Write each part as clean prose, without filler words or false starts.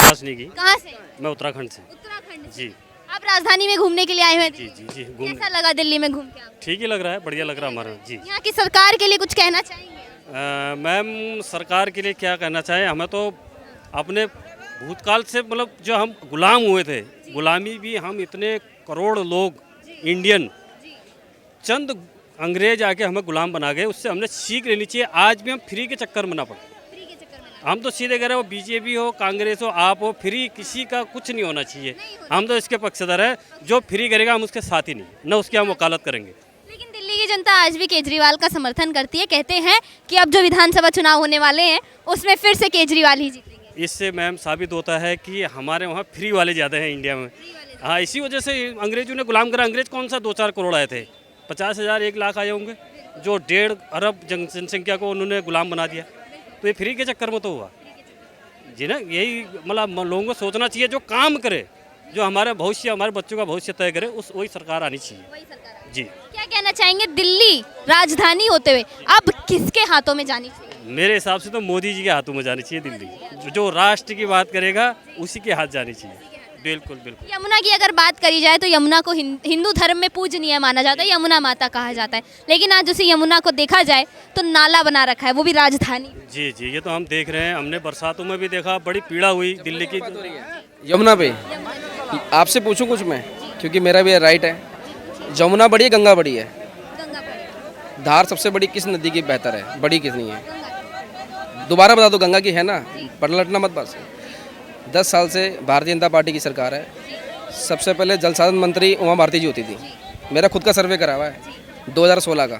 प्रशासनिक की। कहाँ से? मैं उत्तराखंड से। उत्तराखंड से। जी आप राजधानी में घूमने के लिए आए हुए जी थे? जी जी घूम कैसा लगा दिल्ली में घूम के आपको? ठीक ही लग रहा है, बढ़िया लग रहा है हमारा। जी यहाँ की सरकार के लिए कुछ कहना चाहेंगे? मैम, सरकार के लिए क्या कहना चाहें, हमें तो अपने भूतकाल से मतलब जो हम गुलाम हुए थे, गुलामी भी हम इतने करोड़ लोग इंडियन, चंद अंग्रेज आके हमें गुलाम बना गए, उससे हमने सीख लेनी चाहिए। आज भी हम फ्री के चक्कर में ना पड़े। हम तो सीधे कह रहे हैं, वो बीजेपी हो, कांग्रेस हो, आप हो, फ्री किसी का कुछ नहीं होना चाहिए। हम तो इसके पक्षधर है, जो फ्री करेगा हम उसके साथ ही नहीं, न उसकी हम वकालत करेंगे। लेकिन दिल्ली की जनता आज भी केजरीवाल का समर्थन करती है। कहते हैं कि अब जो विधानसभा चुनाव होने वाले हैं उसमें फिर से केजरीवाल ही जीतेंगे। इससे मैम साबित होता है कि हमारे वहाँ फ्री वाले ज़्यादा हैं इंडिया में। हाँ, इसी वजह से अंग्रेजों ने गुलाम करा। अंग्रेज कौन सा 2-4 करोड़ आए थे, 50,000 1 लाख आए होंगे, जो 1.5 अरब जनसंख्या को उन्होंने गुलाम बना दिया। तो ये फ्री के चक्कर में तो हुआ जी ना। यही मतलब लोगों को सोचना चाहिए, जो काम करे, जो हमारे भविष्य, हमारे बच्चों का भविष्य तय करे, उस वही सरकार आनी चाहिए जी। क्या कहना चाहेंगे, दिल्ली राजधानी होते हुए अब किसके हाथों में जानी चाहिए? मेरे हिसाब से तो मोदी जी के हाथों में जानी चाहिए दिल्ली। जो राष्ट्र की बात करेगा उसी के हाथ जानी चाहिए। बिल्कुल बिल्कुल। यमुना की अगर बात करी जाए तो यमुना को हिंदू धर्म में पूजनीय माना जाता है, यमुना माता कहा जाता है। लेकिन आज उसी यमुना को देखा जाए तो नाला बना रखा है, वो भी राजधानी। जी जी, ये तो हम देख रहे हैं। हमने बरसातों में भी देखा, बड़ी पीड़ा हुई दिल्ली की। यमुना पे आपसे पूछूं कुछ मैं, क्योंकि मेरा भी राइट है। जमुना बड़ी है, गंगा बड़ी है? धार सबसे बड़ी किस नदी की बेहतर है, बड़ी कितनी है? दोबारा बता दो। गंगा की है ना, पलटना मत बस। 10 साल से भारतीय जनता पार्टी की सरकार है। सबसे पहले जल संसाधन मंत्री उमा भारती जी होती थी। मेरा खुद का सर्वे करा हुआ है 2016 का।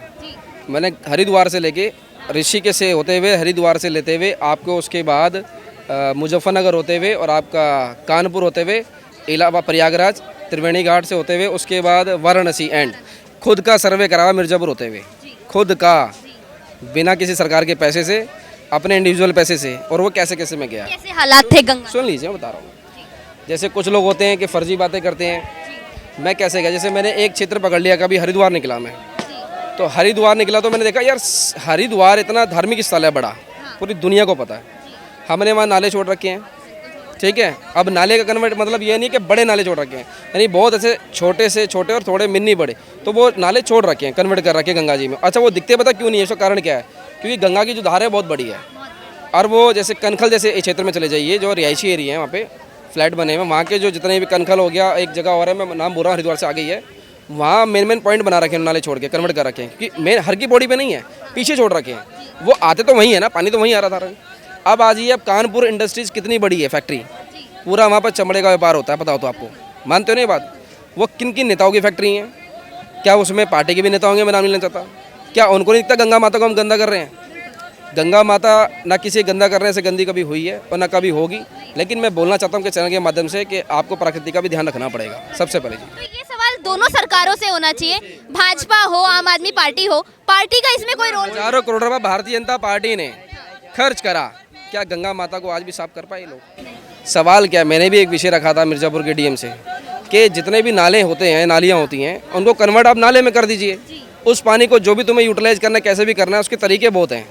मैंने हरिद्वार से लेके ऋषिकेश से होते हुए, हरिद्वार से लेते हुए आपको, उसके बाद मुजफ्फरनगर होते हुए और आपका कानपुर होते हुए, इलाहाबाद, प्रयागराज, त्रिवेणी घाट से होते हुए, उसके बाद वाराणसी एंड खुद का सर्वे करा हुआ मिर्ज़ापुर होते हुए, खुद का, बिना किसी सरकार के पैसे से, अपने इंडिविजुअल पैसे से। और वो कैसे कैसे में गया, कैसे हालात थे गंगा? सुन लीजिए, मैं बता रहा हूँ। जैसे कुछ लोग होते हैं कि फर्जी बातें करते हैं। मैं कैसे गया, जैसे मैंने एक क्षेत्र पकड़ लिया, कभी हरिद्वार निकला मैं, तो हरिद्वार निकला तो मैंने देखा यार हरिद्वार इतना धार्मिक स्थल है बड़ा, पूरी दुनिया को पता है। हमने वहाँ नाले छोड़ रखे हैं, ठीक है। अब नाले का कन्वर्ट मतलब ये नहीं कि बड़े नाले छोड़ रखे हैं, यानी बहुत ऐसे छोटे से छोटे और थोड़े मिनी बड़े, तो वो नाले छोड़ रखे हैं, कन्वर्ट कर रखे हैं गंगा जी में। अच्छा, वो दिखते पता क्यों नहीं है? इसका कारण क्या है? क्योंकि गंगा की जो धार है बहुत बड़ी है। और वो जैसे कनखल जैसे क्षेत्र में चले जाइए, जो रिहायशी एरिया है, वहाँ पे फ्लैट बने हुए, वहाँ के जो जितने भी कनखल हो गया, एक जगह और है, मैं नाम बोल रहा हूँ, हरिद्वार से आ गई है, वहाँ मेन पॉइंट बना रखे हैं, नाले छोड़ के कन्वर्ट कर रखे हैं। क्योंकि मेन हर की बॉडी पे नहीं है, पीछे छोड़ रखे हैं। वो आते तो वहीं है ना, पानी तो वहीं आ रहा था। अब आ जाइए, अब कानपुर इंडस्ट्रीज कितनी बड़ी है फैक्ट्री, पूरा वहाँ पर चमड़े का व्यापार होता है, पता हो तो आपको, मानते हो नहीं बात? वो किन किन नेताओं की फैक्ट्री हैं? क्या उसमें पार्टी के भी नेता होंगे? मैं नाम नहीं लेना चाहता। क्या उनको नहीं दिखता गंगा माता को हम गंदा कर रहे हैं? गंगा माता ना किसी गंदा करने से गंदी कभी हुई है और ना कभी होगी। लेकिन मैं बोलना चाहता हूँ कि चैनल के माध्यम से कि आपको प्रकृति का भी ध्यान रखना पड़ेगा सबसे पहले। तो ये सवाल दोनों सरकारों से होना चाहिए, भाजपा हो, आम आदमी पार्टी हो, पार्टी का इसमें कोई रोल? हजारों करोड़ रुपया भारतीय जनता पार्टी ने खर्च करा, क्या गंगा माता को आज भी साफ कर पाए लोग? सवाल क्या, मैंने भी एक विषय रखा था मिर्ज़ापुर के डीएम से कि जितने भी नाले होते हैं, नालियाँ होती हैं, उनको कन्वर्ट आप नाले में कर दीजिए। उस पानी को जो भी तुम्हें यूटिलाइज करना है, कैसे भी करना है, उसके तरीके बहुत हैं।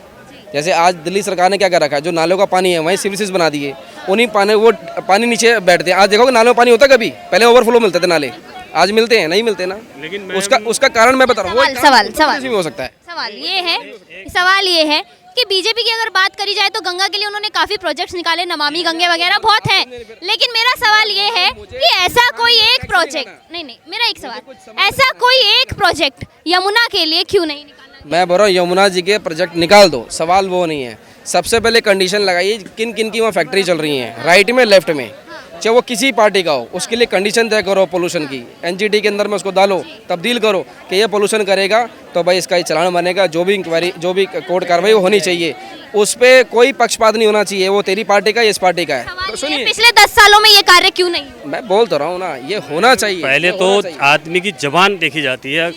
जैसे आज दिल्ली सरकार ने क्या कर रखा है, जो नालों का पानी है वहीं सिविसिस बना दिए, उन्हीं पानी, वो पानी नीचे बैठते हैं। आज देखोगे नालों में पानी होता कभी? पहले ओवरफ्लो मिलते थे नाले, आज मिलते हैं? नहीं मिलते ना। लेकिन उसका कारण मैं बता रहा हूँ, सवाल भी हो सकता है। सवाल ये है कि बीजेपी की अगर बात करी जाए तो गंगा के लिए उन्होंने काफी प्रोजेक्ट्स निकाले, नमामि गंगे वगैरह बहुत हैं। लेकिन मेरा सवाल ये है कि ऐसा कोई एक प्रोजेक्ट, नहीं, मेरा एक सवाल, ऐसा कोई एक प्रोजेक्ट यमुना के लिए क्यों नहीं निकाला? मैं बोल रहा हूँ यमुना जी के प्रोजेक्ट निकाल दो, सवाल वो नहीं है। सबसे पहले कंडीशन लगाइए किन किन की वहाँ फैक्ट्री चल रही हैं, राइट में, लेफ्ट में, चाहे वो किसी पार्टी का हो, उसके लिए कंडीशन तय करो पोल्यूशन की, एनजीटी के अंदर में उसको डालो, तब्दील करो कि ये पोल्यूशन करेगा तो भाई इसका ही चलान बनेगा, जो भी इंक्वायरी, जो भी कोर्ट कार्रवाई होनी चाहिए, उस पर कोई पक्षपात नहीं होना चाहिए, वो तेरी पार्टी का, इस पार्टी का है। तो सुनिए, पिछले 10 सालों में ये कार्य क्यों नहीं? मैं बोल तो रहा हूँ ना, ये होना चाहिए। पहले तो आदमी की जबान देखी जाती है।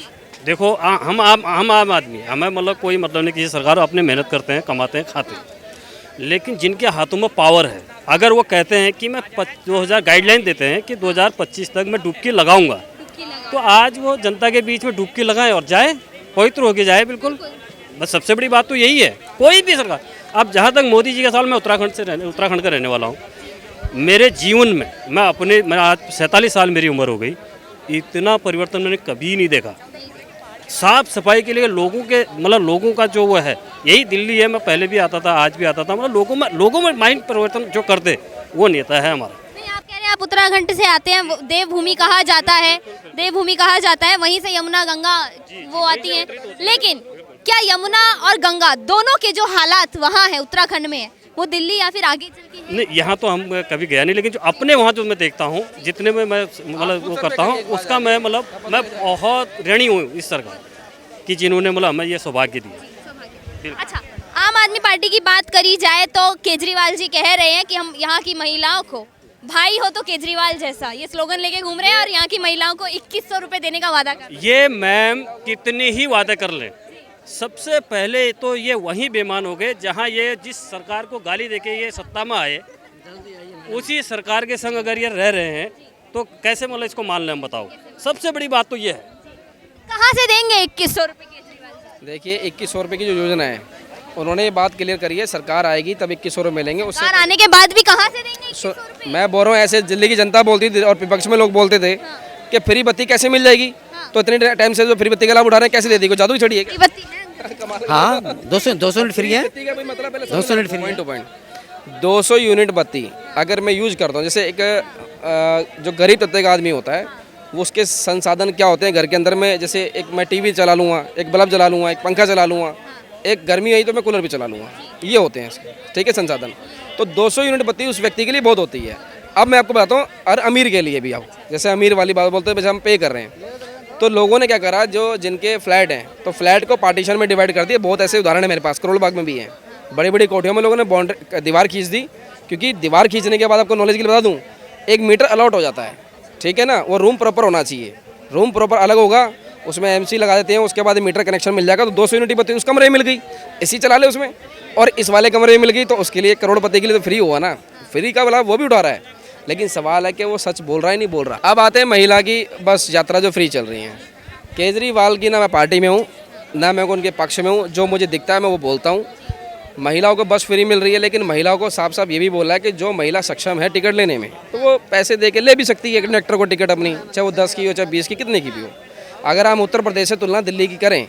देखो हम आम आदमी, हमें मतलब कोई मतलब नहीं, किसी सरकार अपने मेहनत करते हैं, कमाते हैं, खाते हैं। लेकिन जिनके हाथों में पावर है, अगर वो कहते हैं कि मैं 2000 गाइडलाइन देते हैं कि 2025 तक मैं डुबकी लगाऊंगा, तो आज वो जनता के बीच में डुबकी लगाएं और जाए, पवित्र होके जाए। बिल्कुल, बस सबसे बड़ी बात तो यही है। कोई भी सरकार, अब जहाँ तक मोदी जी का सवाल, मैं उत्तराखंड का रहने वाला हूँ। मेरे जीवन में मैं आज 47 साल मेरी उम्र हो गई, इतना परिवर्तन मैंने कभी नहीं देखा। साफ सफाई के लिए लोगों का जो वो है, यही दिल्ली है। मैं पहले भी आता था, आज भी आता था। मतलब लोगों में माइंड परिवर्तन जो करते वो नेता है हमारा। नहीं, आप कह रहे हैं आप उत्तराखंड से आते हैं, देवभूमि कहा जाता है, वहीं से यमुना गंगा वो आती हैं। लेकिन क्या यमुना और गंगा दोनों के जो हालात वहाँ है उत्तराखंड में है, वो दिल्ली या फिर आगे चल के है? नहीं, यहाँ तो हम कभी गया नहीं, लेकिन जो अपने वहाँ जो मैं देखता हूँ, जितने में मैं वो करता हूँ, उसका मैं बहुत ऋणी हूँ इस सरकार कि जिन्होंने हमें ये सौभाग्य दिया। अच्छा, आम आदमी पार्टी की बात करी जाए तो केजरीवाल जी कह रहे हैं कि हम यहाँ की महिलाओं को, भाई हो तो केजरीवाल जैसा, ये स्लोगन लेके घूम रहे हैं और यहाँ की महिलाओं को 2100 रुपए देने का वादा कर रहे हैं। ये मैम कितने ही वादे कर लें, सबसे पहले तो ये वहीं बेईमान हो गए जहाँ ये जिस सरकार को गाली देके ये सत्ता में आए, उसी सरकार के संग अगर ये रह रहे हैं तो कैसे इसको मान लें हम, बताओ। सबसे बड़ी बात तो ये है, कहाँ से देंगे 2100 रुपए केजरीवाल जी? देखिए 2100 रुपये की जो योजना है, उन्होंने ये बात क्लियर करी है, सरकार आएगी तब 2100 रुपये मिलेंगे। उससे सरकार आने के बाद भी कहाँ से देंगे 2100 रुपए? मैं बोल रहा हूँ, ऐसे दिल्ली की जनता बोलती थी और विपक्ष में लोग बोलते थे कि फ्री बत्ती कैसे मिल जाएगी, तो इतने टाइम से जो फ्री बत्ती का लाभ उठा रहे हैं कैसे दे दी, कोई जादू ही छड़ी है क्या? बत्ती है। हाँ, 200 यूनिट फ्री है। 200 यूनिट फ्री है। पॉइंट टू पॉइंट 200 यूनिट बत्ती अगर मैं यूज करता हूँ, जैसे एक जो गरीब तबके का आदमी होता है, वो उसके संसाधन क्या होते हैं घर के अंदर में, जैसे एक मैं टीवी चला लूँगा, एक बल्ब जला लूँगा, एक पंखा चला लूँगा, एक गर्मी आई तो मैं कूलर भी चला लूँगा, ये होते हैं इसके, ठीक है, संसाधन। तो 200 यूनिट बत्ती उस व्यक्ति के लिए बहुत होती है। अब मैं आपको बताता हूँ, और अमीर के लिए भी आओ, जैसे अमीर वाली बात बोलते हैं, जैसे हम पे कर रहे हैं, तो लोगों ने क्या करा, जो जिनके फ्लैट हैं तो फ्लैट को पार्टीशन में डिवाइड कर दिया। बहुत ऐसे उदाहरण है मेरे पास, करोल बाग में भी हैं। बड़ी बड़ी कोठियों में लोगों ने बाउंड्री दीवार खींच दी, क्योंकि दीवार खींचने के बाद आपको नॉलेज के लिए बता दूँ, 1 मीटर अलॉट हो जाता है, ठीक है ना। वो रूम प्रॉपर होना चाहिए, रूम प्रॉपर अलग होगा, उसमें एमसी लगा देते हैं, उसके बाद मीटर कनेक्शन मिल जाएगा। तो 200 यूनिट बत्ती उस कमरे में मिल गई, एसी चला ले उसमें, और इस वाले कमरे में मिल गई, तो उसके लिए करोड़पति के लिए तो फ्री हुआ ना, फ्री का लाभ वो भी उठा रहा है। लेकिन सवाल है कि वो सच बोल रहा है नहीं बोल रहा। अब आते हैं महिला की बस यात्रा जो फ्री चल रही है। केजरीवाल की ना मैं पार्टी में हूँ, ना मैं उनके पक्ष में हूँ, जो मुझे दिखता है मैं वो बोलता हूँ। महिलाओं को बस फ्री मिल रही है, लेकिन महिलाओं को साफ साफ ये भी बोला है कि जो महिला सक्षम है टिकट लेने में, तो वो पैसे दे के ले भी सकती है कंडक्टर को टिकट अपनी, चाहे वो 10 की हो, चाहे 20 की, कितने की भी हो। अगर हम उत्तर प्रदेश से तुलना दिल्ली की करें,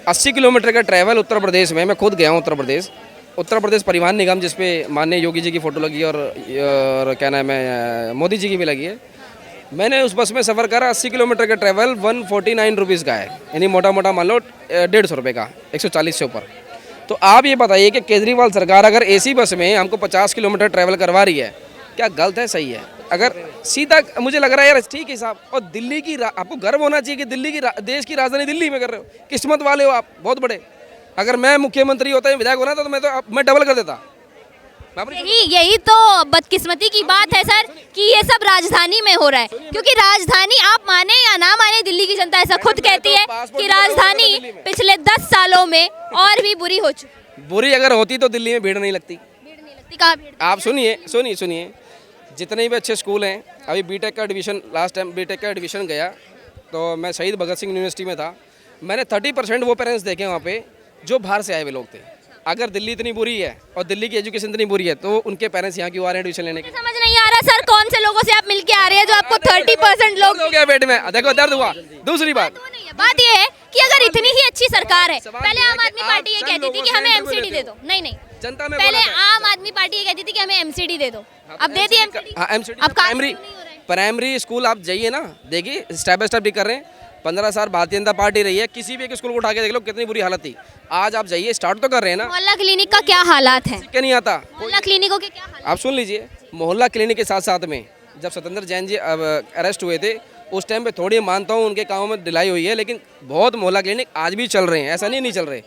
80 किलोमीटर का ट्रैवल उत्तर प्रदेश में, मैं खुद गया हूँ उत्तर प्रदेश परिवहन निगम, जिसपे माननीय योगी जी की फ़ोटो लगी है और क्या नाम है मोदी जी की भी लगी है। मैंने उस बस में सफ़र करा, 80 किलोमीटर का ट्रैवल 149 रुपीज़ का है, यानी मोटा मोटा मान लो 150 रुपये का, 140 से ऊपर। तो आप ये बताइए कि केजरीवाल सरकार अगर एसी बस में हमको 50 किलोमीटर ट्रैवल करवा रही है, क्या गलत है, सही है? अगर सीधा मुझे लग रहा है यार ठीक है साहब। और दिल्ली की आपको गर्व होना चाहिए कि दिल्ली की देश की राजधानी दिल्ली में कर रहे हो, किस्मत वाले हो आप, बहुत बड़े। अगर मैं मुख्यमंत्री होता, विधायक होना था, तो मैं डबल कर देता। यही तो बदकिस्मती की बात है सर कि ये सब राजधानी में हो रहा है, क्योंकि राजधानी आप माने या ना माने, दिल्ली की जनता ऐसा खुद कहती है कि राजधानी पिछले 10 सालों में और भी बुरी हो चुकी। बुरी अगर होती तो दिल्ली में भीड़ नहीं लगती। कहाँ भीड़? आप सुनिए, जितने भी अच्छे स्कूल हैं, अभी बीटेक का एडमिशन, लास्ट टाइम बीटेक का एडमिशन गया तो मैं शहीद भगत सिंह यूनिवर्सिटी में था, मैंने 30% वो पेरेंट्स देखे वहाँ पे जो बाहर से आए हुए लोग थे। अगर दिल्ली इतनी बुरी है और दिल्ली की एजुकेशन इतनी बुरी है, तो उनके पेरेंट्स यहाँ क्यों आ रहे हैं एडमिशन लेने के? समझ नहीं आ रहा सर, कौन से लोगों से आप मिलके आ रहे हैं जो आपको 30% लोग हो गया पेट में, देखो दर्द हुआ। दूसरी बात ये है कि अगर इतनी ही अच्छी सरकार है, पहले आम आदमी पार्टी ये कहती थी कि हमें एमसीडी दे दो, नहीं जनता में पहले आम आदमी पार्टी ये कहती थी कि हमें एमसीडी दे दो, अब दे दी एमसीडी। अब प्राइमरी स्कूल आप जाइए ना, देखिए स्टेप बाय स्टेप कर रहे हैं। 15 साल भारतीय जनता पार्टी रही है, किसी भी एक स्कूल को उठा के देख लो कितनी बुरी हालत थी। आज आप जाइए, स्टार्ट तो कर रहे हैं ना। मोहल्ला क्लिनिक का क्या हालात है? क्या नहीं आता मोहल्ला क्लिनिकों के क्या हालात? आप सुन लीजिए, मोहल्ला क्लिनिक के साथ साथ में जब सत्येंद्र जैन जी अरेस्ट हुए थे, उस टाइम पे थोड़ी मानता हूँ उनके कामों में ढिलाई हुई है, लेकिन बहुत मोहल्ला क्लिनिक आज भी चल रहे हैं, ऐसा नहीं चल रहे।